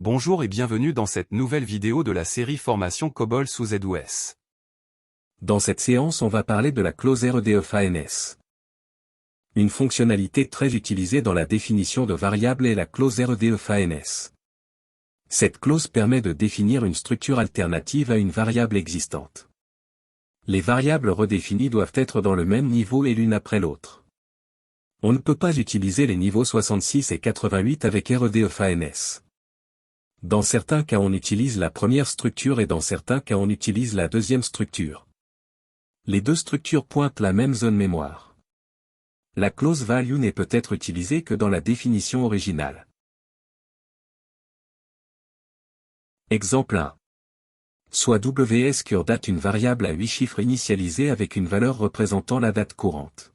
Bonjour et bienvenue dans cette nouvelle vidéo de la série Formation COBOL sous ZOS. Dans cette séance on va parler de la clause REDEFANS. Une fonctionnalité très utilisée dans la définition de variables est la clause REDEFANS. Cette clause permet de définir une structure alternative à une variable existante. Les variables redéfinies doivent être dans le même niveau et l'une après l'autre. On ne peut pas utiliser les niveaux 66 et 88 avec REDEFANS. Dans certains cas on utilise la première structure et dans certains cas on utilise la deuxième structure. Les deux structures pointent la même zone mémoire. La clause value n'est peut-être utilisée que dans la définition originale. Exemple 1. Soit WS date une variable à 8 chiffres initialisée avec une valeur représentant la date courante.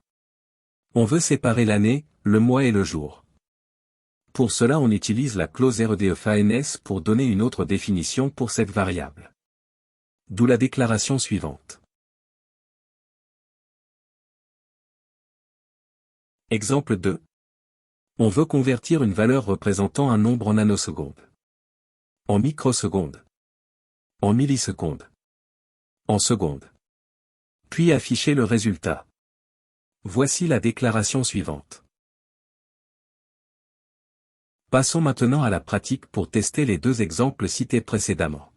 On veut séparer l'année, le mois et le jour. Pour cela on utilise la clause REDEFANS pour donner une autre définition pour cette variable. D'où la déclaration suivante. Exemple 2. On veut convertir une valeur représentant un nombre en nanosecondes, en microsecondes, en millisecondes, en secondes. Puis afficher le résultat. Voici la déclaration suivante. Passons maintenant à la pratique pour tester les deux exemples cités précédemment.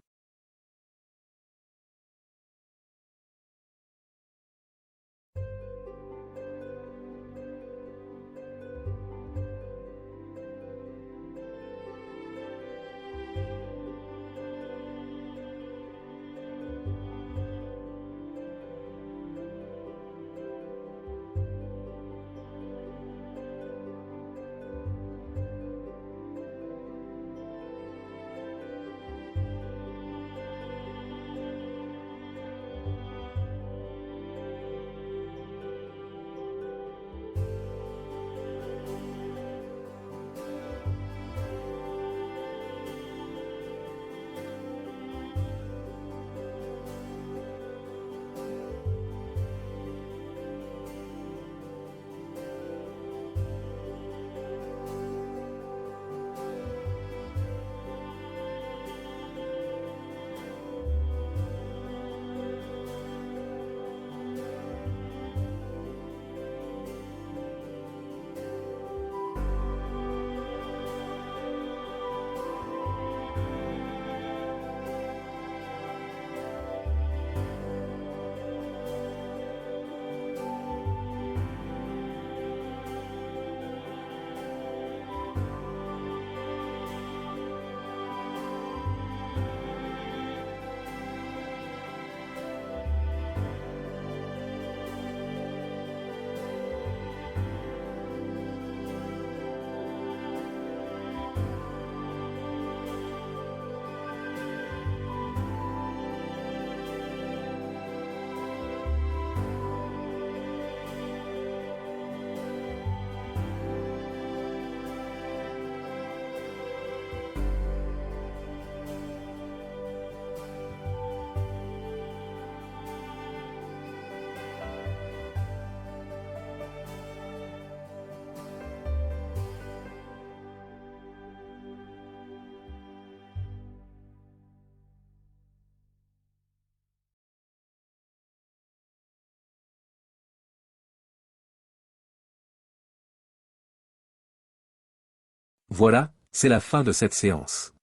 Voilà, c'est la fin de cette séance.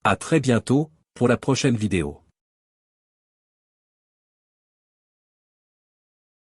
À très bientôt, pour la prochaine vidéo.